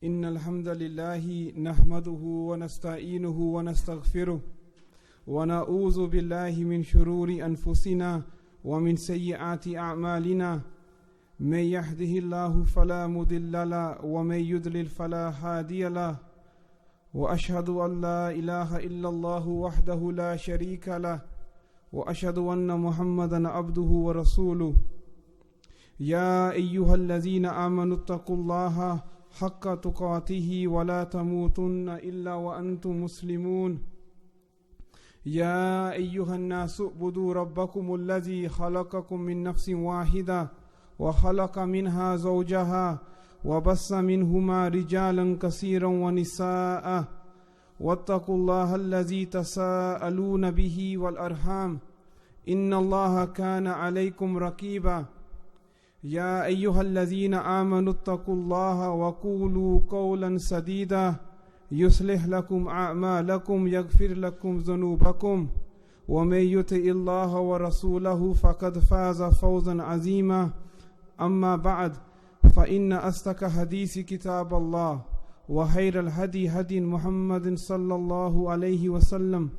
إن الحمد لله نحمده ونستعينه ونستغفره ونعوذ بالله من شرور أنفسنا ومن سيئات أعمالنا من يهده الله فلا مضل له ومن يضلل فلا هادي له وأشهد أن لا إله إلا الله وحده لا شريك له وأشهد أن محمدا عبده ورسوله يا أيها الذين آمنوا اتقوا الله حق تقاته ولا تموتن إلا وأنتم مسلمون يا أيها الناس اعبدوا ربكم الذي خلقكم من نفس واحدة وخلق منها زوجها وبث منهما رجالا كثيرا ونساء واتقوا الله الذي تساءلون به والأرحام إن الله كان عليكم رقيبا يا أيها الذين آمنوا اتقوا الله وقولوا قولا سديدا يصلح لكم أعمالكم يغفر لكم ذنوبكم ومن يطع الله ورسوله فقد فاز فوزا عظيما أما بعد فإن أصدق حديث كتاب الله وخير الهدي هدي محمد صلى الله عليه وسلم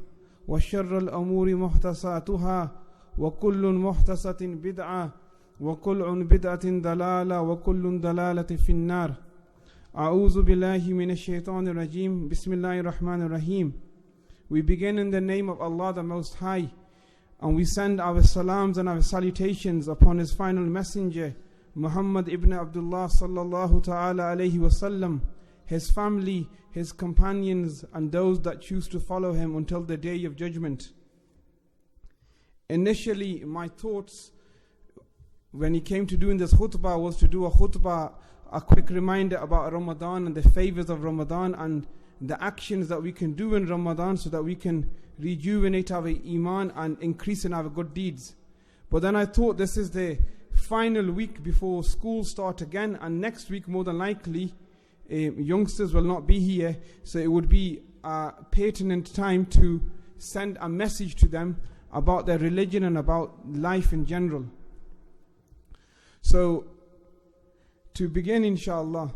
وشر الأمور محدثاتها وكل محدثة بدعة وكل بدعة ضلالة وكل ضلالة في النار أعوذ بالله من الشيطان الرجيم بسم الله الرحمن الرحيم. We begin in the name of Allah the Most High, and we send our salams and our salutations upon His final messenger Muhammad ibn Abdullah sallallahu ta'ala alayhi wasallam, his family, his companions, and those that choose to follow him until the day of judgment. Initially, my thoughts when he came to doing this khutbah was to do a quick reminder about Ramadan and the favors of Ramadan and the actions that we can do in Ramadan so that we can rejuvenate our iman and increase in our good deeds. But then I thought this is the final week before school start again, and next week more than likely youngsters will not be here, so it would be a pertinent time to send a message to them about their religion and about life in general. So, to begin, inshallah,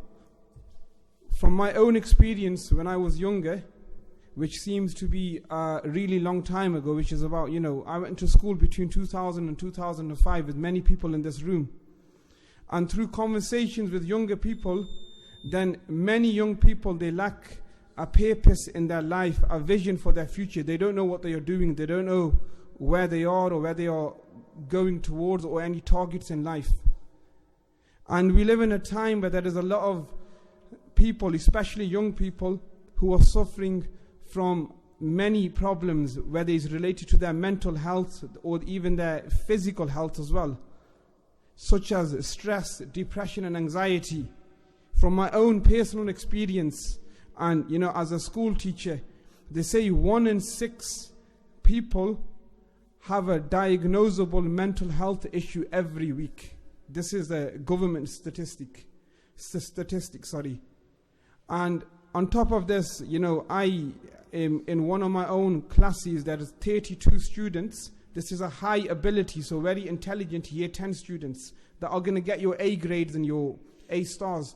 from my own experience when I was younger, which seems to be a really long time ago, which is about, I went to school between 2000 and 2005 with many people in this room. And through conversations with younger people, then many young people, they lack a purpose in their life, a vision for their future. They don't know what they are doing. They don't know where they are or where they are going towards or any targets in life. And we live in a time where there is a lot of people, especially young people, who are suffering from many problems, whether it's related to their mental health or even their physical health as well, such as stress, depression and anxiety. From my own personal experience and, as a school teacher, they say 1 in 6 people have a diagnosable mental health issue every week. This is a government statistic. And on top of this, I am in one of my own classes, there is 32 students. This is a high ability, so very intelligent year 10 students that are going to get your A grades and your A stars.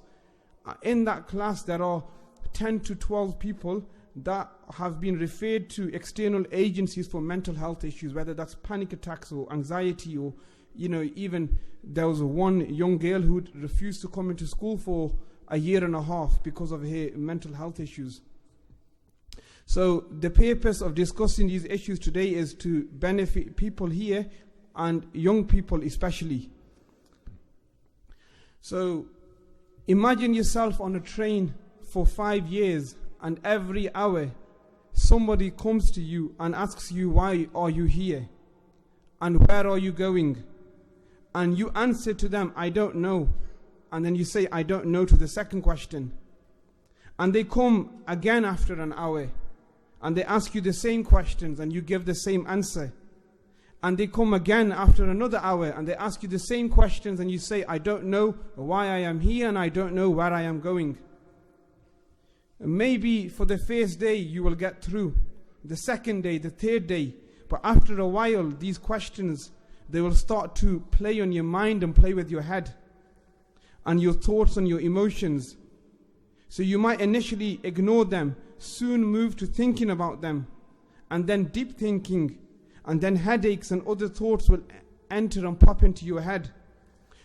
In that class, there are 10 to 12 people that have been referred to external agencies for mental health issues, whether that's panic attacks or anxiety or even there was one young girl who refused to come into school for a year and a half because of her mental health issues. So the purpose of discussing these issues today is to benefit people here and young people especially. So imagine yourself on a train for 5 years, and every hour somebody comes to you and asks you, why are you here? And where are you going? And you answer to them, I don't know. And then you say, I don't know to the second question. And they come again after an hour, and they ask you the same questions, and you give the same answer. And they come again after another hour, and they ask you the same questions, and you say, I don't know why I am here, and I don't know where I am going. Maybe for the first day you will get through, the second day, the third day. But after a while, these questions, they will start to play on your mind and play with your head and your thoughts and your emotions. So you might initially ignore them, soon move to thinking about them, and then deep thinking, and then headaches and other thoughts will enter and pop into your head,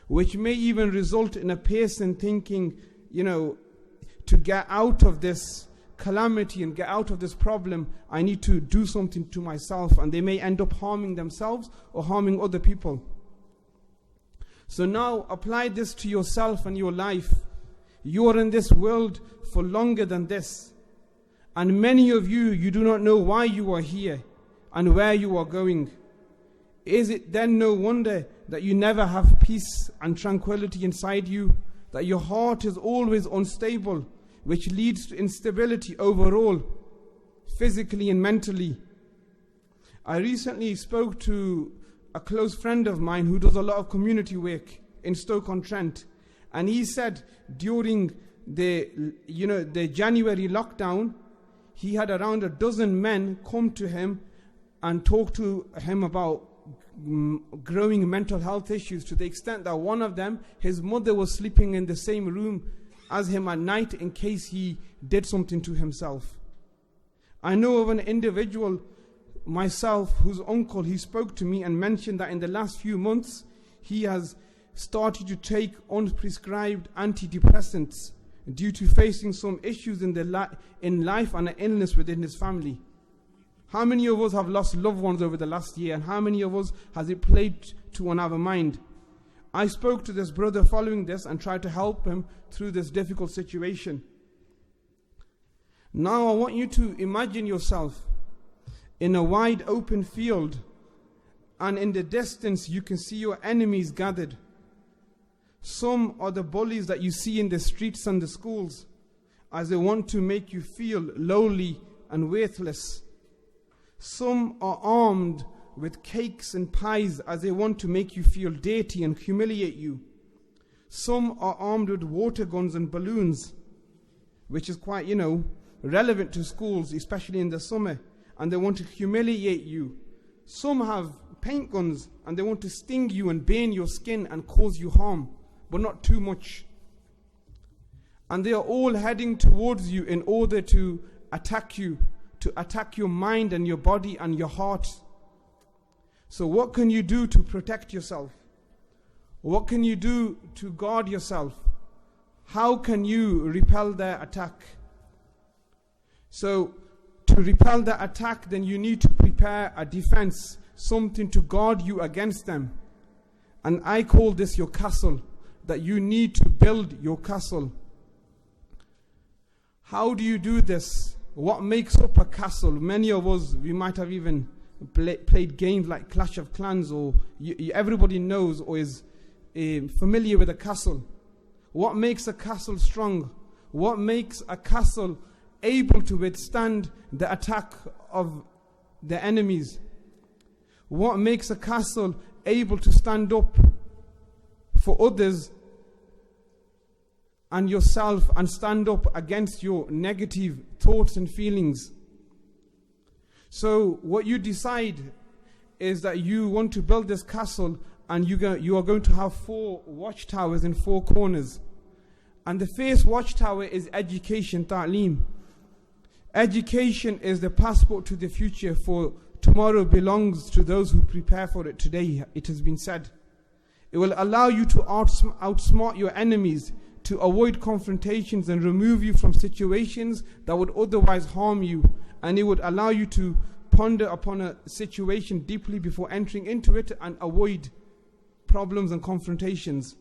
which may even result in a person thinking, to get out of this calamity and get out of this problem, I need to do something to myself, and they may end up harming themselves or harming other people. So now apply this to yourself and your life. You are in this world for longer than this, and many of you do not know why you are here and where you are going. Is it then no wonder that you never have peace and tranquility inside you, that your heart is always unstable, which leads to instability overall, physically and mentally? I recently spoke to a close friend of mine who does a lot of community work in Stoke-on-Trent, and he said during the January lockdown, he had around a dozen men come to him and talk to him about growing mental health issues, to the extent that one of them, his mother was sleeping in the same room as him at night in case he did something to himself. I know of an individual myself whose uncle, he spoke to me and mentioned that in the last few months he has started to take unprescribed antidepressants due to facing some issues in life and an illness within his family. How many of us have lost loved ones over the last year, and how many of us has it played to on our mind? I spoke to this brother following this and tried to help him through this difficult situation. Now I want you to imagine yourself in a wide open field, and in the distance you can see your enemies gathered. Some are the bullies that you see in the streets and the schools, as they want to make you feel lowly and worthless. Some are armed with cakes and pies, as they want to make you feel dirty and humiliate you. Some are armed with water guns and balloons, which is quite, relevant to schools, especially in the summer, and they want to humiliate you. Some have paint guns, and they want to sting you and burn your skin and cause you harm, but not too much. And they are all heading towards you in order to attack you, to attack your mind and your body and your heart. So what can you do to protect yourself? What can you do to guard yourself? How can you repel their attack? So to repel the attack, then you need to prepare a defense, something to guard you against them. And I call this your castle, that you need to build your castle. How do you do this? What makes up a castle? Many of us, we might have even played games like Clash of Clans, or everybody knows or is familiar with a castle. What makes a castle strong? What makes a castle able to withstand the attack of the enemies? What makes a castle able to stand up for others and yourself, and stand up against your negative thoughts and feelings? So what you decide is that you want to build this castle, and you are going to have 4 watchtowers in 4 corners. And the first watchtower is education, ta'aleem. Education is the passport to the future, for tomorrow belongs to those who prepare for it today, it has been said. It will allow you to outsmart your enemies, to avoid confrontations and remove you from situations that would otherwise harm you. And it would allow you to ponder upon a situation deeply before entering into it and avoid problems and confrontations.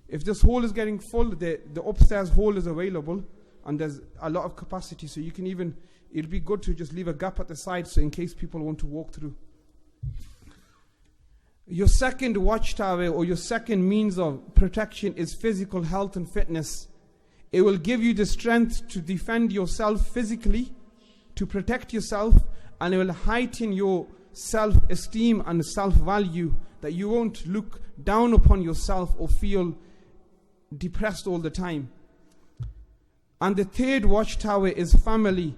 If this hall is getting full, the upstairs hall is available, and there's a lot of capacity, so you can even, it'll be good to just leave a gap at the side so in case people want to walk through. Your second watchtower, or your second means of protection, is physical health and fitness. It will give you the strength to defend yourself physically, to protect yourself, and it will heighten your self-esteem and self-value, that you won't look down upon yourself or feel depressed all the time. And the third watchtower is family.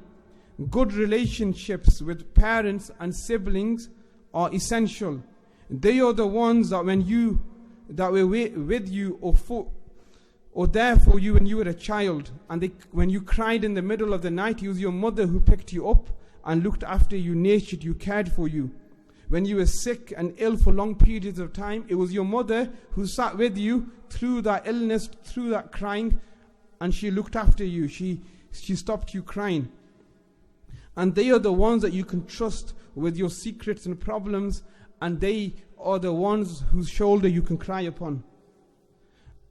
Good relationships with parents and siblings are essential. They are the ones that when you, that were with you Or therefore you, when you were a child, and when you cried in the middle of the night, it was your mother who picked you up and looked after you, nurtured you, cared for you. When you were sick and ill for long periods of time, it was your mother who sat with you through that illness, through that crying, and she looked after you. She stopped you crying. And they are the ones that you can trust with your secrets and problems, and they are the ones whose shoulder you can cry upon.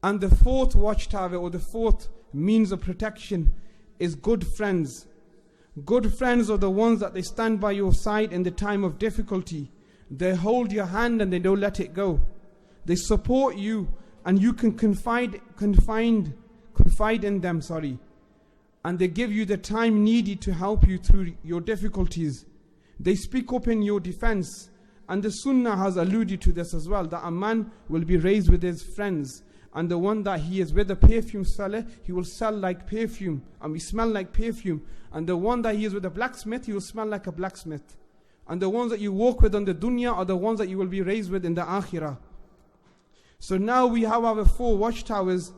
And the fourth watchtower, or the fourth means of protection, is good friends. Good friends are the ones that they stand by your side in the time of difficulty. They hold your hand and they don't let it go. They support you, and you can confide in them, and they give you the time needed to help you through your difficulties. They speak up in your defense, and the Sunnah has alluded to this as well, that a man will be raised with his friends, and the one that he is with, a perfume seller, he will sell like perfume, and we smell like perfume. And the one that he is with a blacksmith, he will smell like a blacksmith. And the ones that you walk with on the dunya are the ones that you will be raised with in the akhirah. So now we have our 4 watchtowers,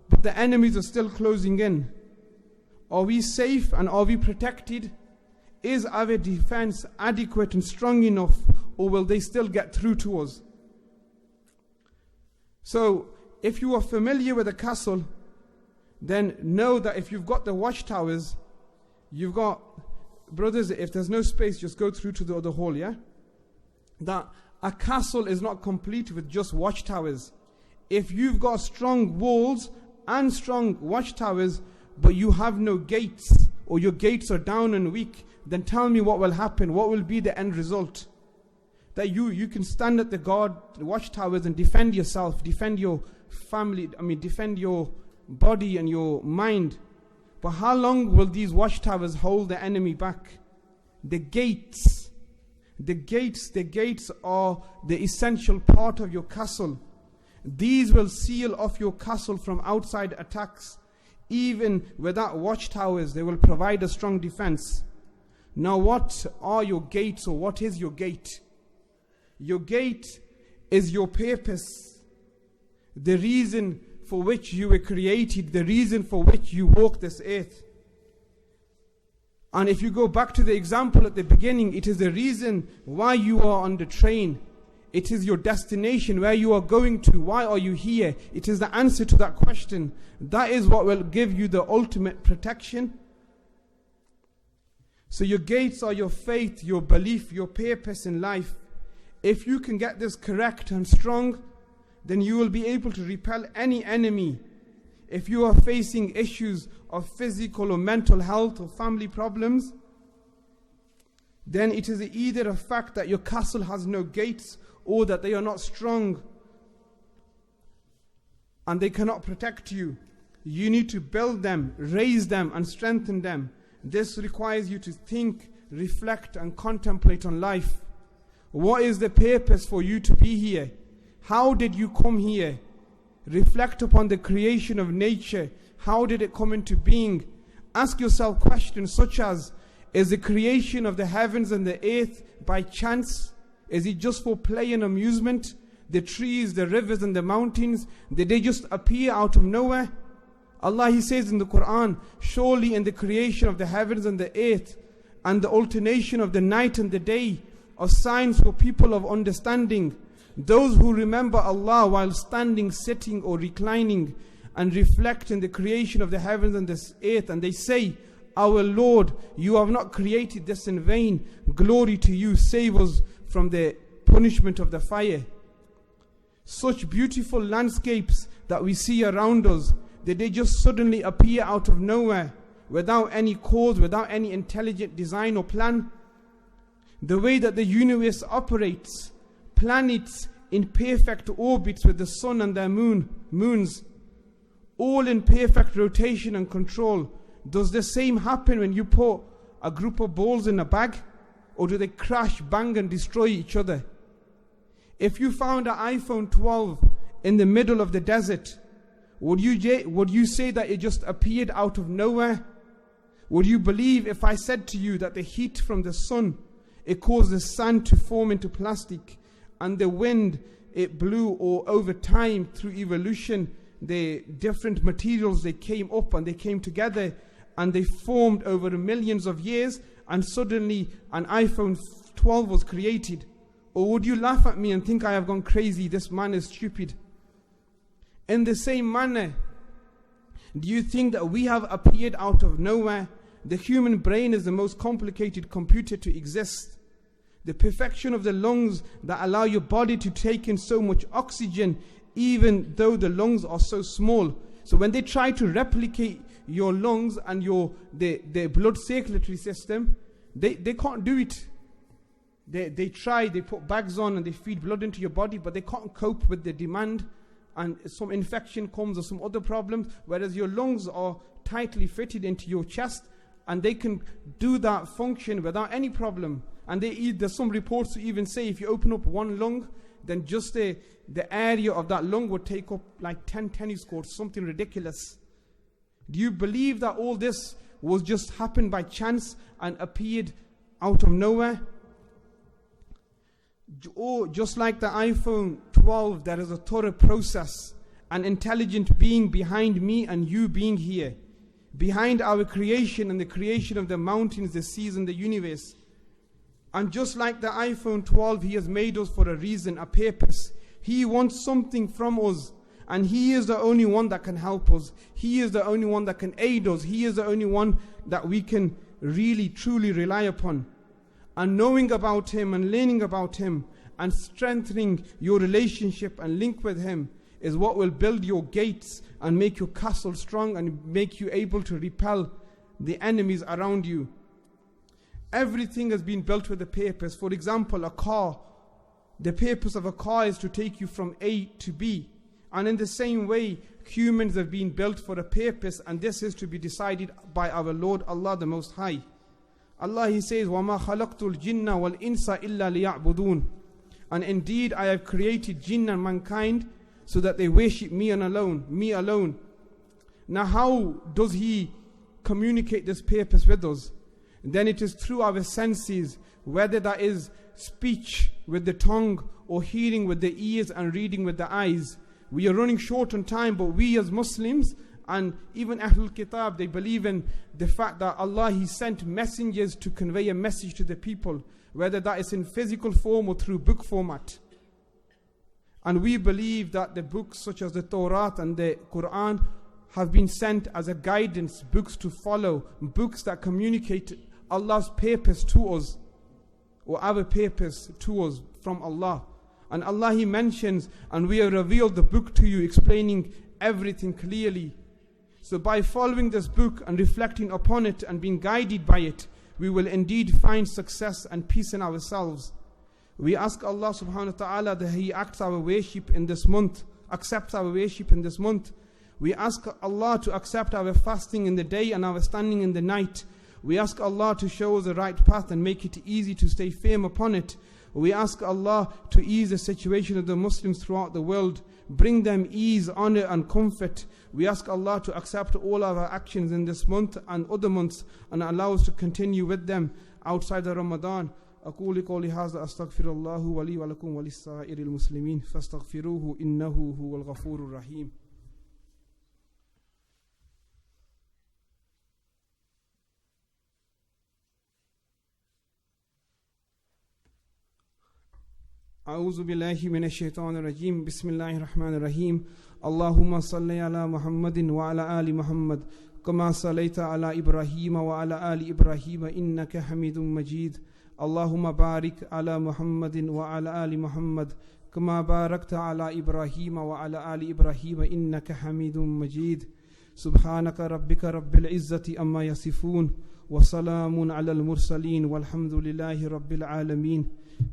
but the enemies are still closing in. Are we safe and are we protected? Is our defense adequate and strong enough, or will they still get through to us? So, if you are familiar with a castle, then know that if you've got the watchtowers, you've got, brothers, if there's no space, just go through to the other hall, yeah? That a castle is not complete with just watchtowers. If you've got strong walls and strong watchtowers, but you have no gates, or your gates are down and weak, then tell me what will happen, what will be the end result? That you can stand at the watchtowers and defend yourself, defend your family, defend your body and your mind. But how long will these watchtowers hold the enemy back? The gates are the essential part of your castle. These will seal off your castle from outside attacks. Even without watchtowers, they will provide a strong defense. Now what are your gates, or what is your gate? Your gate is your purpose. The reason for which you were created, the reason for which you walk this earth. And if you go back to the example at the beginning, it is the reason why you are on the train. It is your destination, where you are going to. Why are you here? It is the answer to that question. That is what will give you the ultimate protection. So your gates are your faith, your belief, your purpose in life. If you can get this correct and strong, then you will be able to repel any enemy. If you are facing issues of physical or mental health or family problems, then it is either a fact that your castle has no gates, or that they are not strong and they cannot protect you. You need to build them, raise them and strengthen them. This requires you to think, reflect and contemplate on life. What is the purpose for you to be here? How did you come here? Reflect upon the creation of nature. How did it come into being? Ask yourself questions such as, is the creation of the heavens and the earth by chance? Is it just for play and amusement? The trees, the rivers and the mountains, did they just appear out of nowhere? Allah, He says in the Quran, surely in the creation of the heavens and the earth and the alternation of the night and the day are signs for people of understanding, those who remember Allah while standing, sitting or reclining, and reflect in the creation of the heavens and the earth, and they say, our Lord, you have not created this in vain. Glory to you, save us from the punishment of the fire. Such beautiful landscapes that we see around us, did they just suddenly appear out of nowhere, without any cause, without any intelligent design or plan? The way that the universe operates, planets in perfect orbits with the sun and their moons, all in perfect rotation and control. Does the same happen when you put a group of balls in a bag? Or do they crash, bang and destroy each other? If you found an iPhone 12 in the middle of the desert, would you say that it just appeared out of nowhere? Would you believe if I said to you that the heat from the sun, it caused the sand to form into plastic, and the wind, it blew, or over time through evolution, the different materials, they came up and they came together and they formed over millions of years, and suddenly an iPhone 12 was created? Or would you laugh at me and think I have gone crazy, this man is stupid? In the same manner, do you think that we have appeared out of nowhere? The human brain is the most complicated computer to exist. The perfection of the lungs that allow your body to take in so much oxygen, even though the lungs are so small. So when they try to replicate your lungs and the blood circulatory system, they can't do it. They try, they put bags on and they feed blood into your body, but they can't cope with the demand, and some infection comes or some other problems, whereas your lungs are tightly fitted into your chest and they can do that function without any problem. And there's some reports to even say if you open up one lung, then just the area of that lung would take up like 10 tennis courts, something ridiculous. Do you believe that all this was just happened by chance and appeared out of nowhere? Or just like the iPhone 12, there is a thorough process, an intelligent being behind me and you being here, behind our creation and the creation of the mountains, the seas and the universe. And just like the iPhone 12, He has made us for a reason, a purpose. He wants something from us, and He is the only one that can help us. He is the only one that can aid us. He is the only one that we can really, truly rely upon. And knowing about Him and learning about Him and strengthening your relationship and link with Him is what will build your gates and make your castle strong and make you able to repel the enemies around you. Everything has been built with a purpose. For example, a car. The purpose of a car is to take you from A to B. And in the same way, humans have been built for a purpose, and this is to be decided by our Lord Allah the Most High. Allah, He says, وَمَا خَلَقْتُ الْجِنَّ وَالْإِنسَ إِلَّا لِيَعْبُدُونَ. And indeed, I have created jinn and mankind so that they worship me and alone, me alone. Now, how does He communicate this purpose with us? Then it is through our senses, whether that is speech with the tongue or hearing with the ears and reading with the eyes. We are running short on time, but we as Muslims and even Ahlul Kitab, they believe in the fact that Allah, He sent messengers to convey a message to the people, whether that is in physical form or through book format. And we believe that the books such as the Torah and the Quran have been sent as a guidance, books to follow, books that communicate Allah's purpose to us, or our purpose to us from Allah. And Allah, He mentions, and we have revealed the book to you, explaining everything clearly. So by following this book and reflecting upon it and being guided by it, we will indeed find success and peace in ourselves. We ask Allah subhanahu wa ta'ala that He accepts our worship in this month. We ask Allah to accept our fasting in the day and our standing in the night. We ask Allah to show us the right path and make it easy to stay firm upon it. We ask Allah to ease the situation of the Muslims throughout the world, bring them ease, honor and comfort. We ask Allah to accept all of our actions in this month and other months and allow us to continue with them outside of Ramadan. أقول قولي هذا أستغفر الله ولي ولكم وللسائر المسلمين فاستغفروه إنه هو الغفور الرحيم. أعوذ بالله من الشيطان الرجيم بسم الله الرحمن الرحيم اللهم صل على محمد وعلى آل محمد كما صليت على إبراهيم وعلى آل إبراهيم إنك حميد مجيد اللهم بارك على محمد وعلى آل محمد كما باركت على إبراهيم وعلى آل إبراهيم إنك حميد مجيد سبحانك ربك رب العزة أما يصفون وسلام على المرسلين والحمد لله رب العالمين.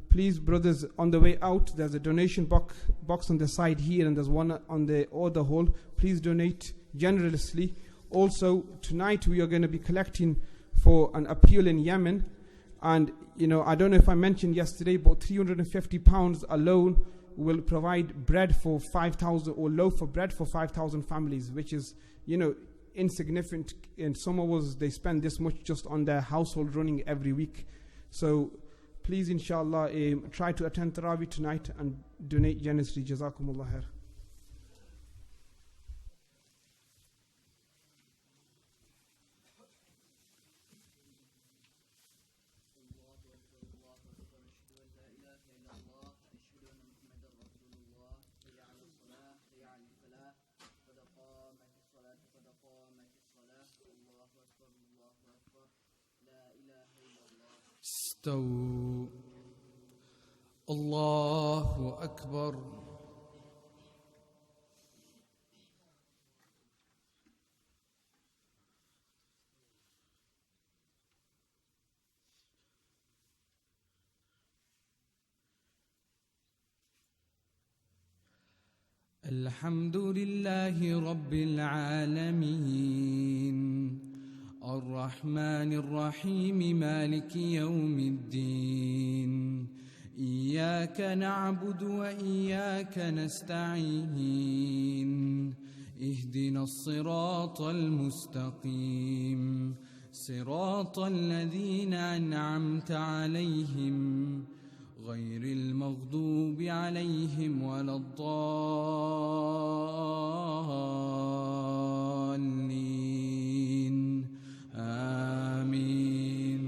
Please, brothers, on the way out, there's a donation box on the side here, and there's one on the other hall. Please donate generously. Also, tonight we are going to be collecting for an appeal in Yemen. And, I don't know if I mentioned yesterday, but £350 alone will provide bread for 5,000, or loaf of bread for 5,000 families, which is, insignificant. And some of us, they spend this much just on their household running every week. So, please, inshallah, try to attend Tarawih tonight and donate generously. JazakhAllahkhair. استووا. الله أكبر. الحمد لله رب العالمين الرحمن الرحيم مالك يوم الدين إياك نعبد وإياك نستعين اهدنا الصراط المستقيم صراط الذين أنعمت عليهم غير المغضوب عليهم ولا الضالين آمين.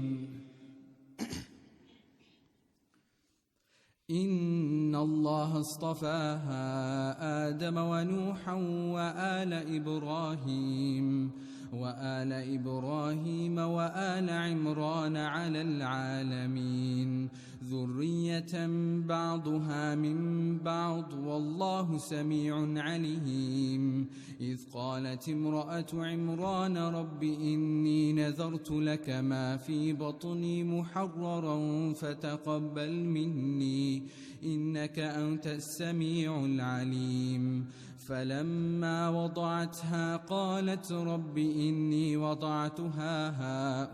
إن الله اصطفى آدم ونوحا وآل إبراهيم وآل عمران على العالمين ذرية بعضها من بعض والله سميع عليم. إذ قالت امرأة عمران رب إني نذرت لك ما في بطني محررا فتقبل مني إنك أنت السميع العليم. فلما وضعتها قالت رب إني وضعتها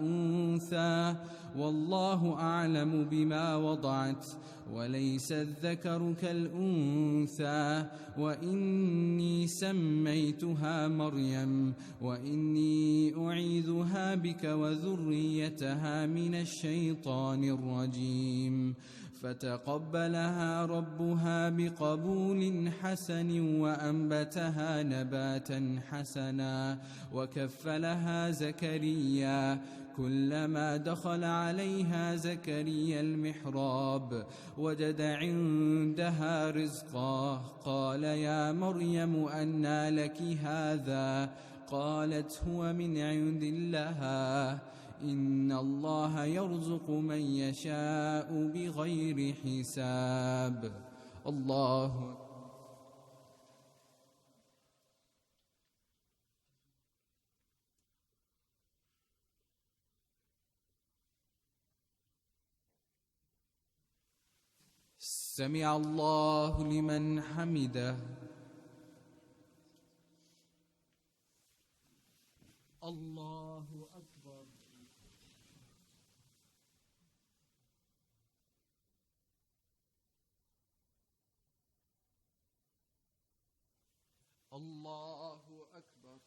أنثى والله أعلم بما وضعت وليس الذكر كالأنثى وإني سميتها مريم وإني أعيذها بك وذريتها من الشيطان الرجيم. فتقبلها ربها بقبول حسن وأنبتها نباتا حسنا وكفلها زكريا. كلما دخل عليها زكريا المحراب وجد عندها رزقا قال يا مريم أنى لك هذا قالت هو من عند الله إن الله يرزق من يشاء بغير حساب. الله سمع الله لمن حمده. الله أكبر. الله أكبر.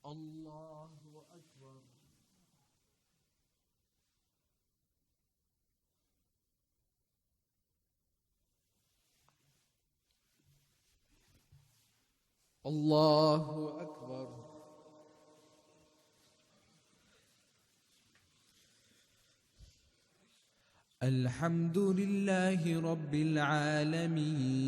الله أكبر. الله أكبر. الحمد لله رب العالمين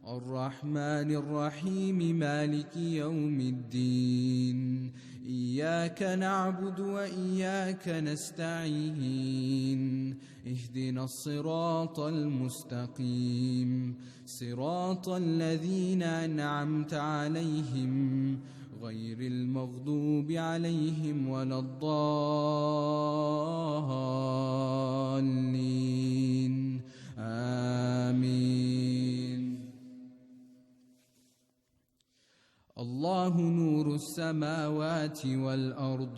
الرحمن الرحيم مالك يوم الدين إياك نعبد وإياك نستعين اهدنا الصراط المستقيم صراط الذين أنعمت عليهم غير المغضوب عليهم ولا الضالين آمين. الله نور السماوات والأرض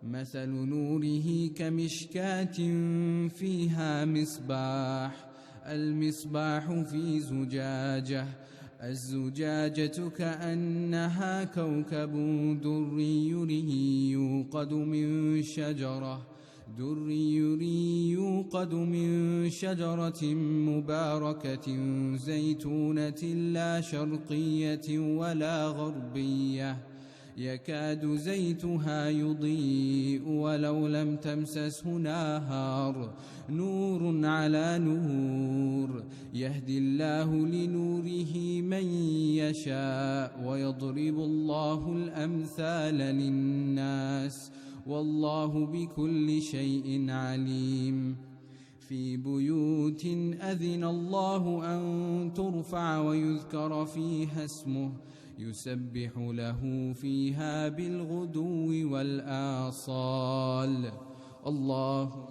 مثل نوره كمشكاة فيها مصباح المصباح في زجاجة الزجاجة كأنها كوكب دري يوقد من شجرة مباركة زيتونة لا شرقية ولا غربية يكاد زيتها يضيء ولو لم تمسسه نار، نور على نور، يهدي الله لنوره من يشاء ويضرب الله الأمثال للناس والله بكل شيء عليم. في بيوت أذن الله أن ترفع ويذكر فيها اسمه يسبح له فيها بالغدو والآصال. الله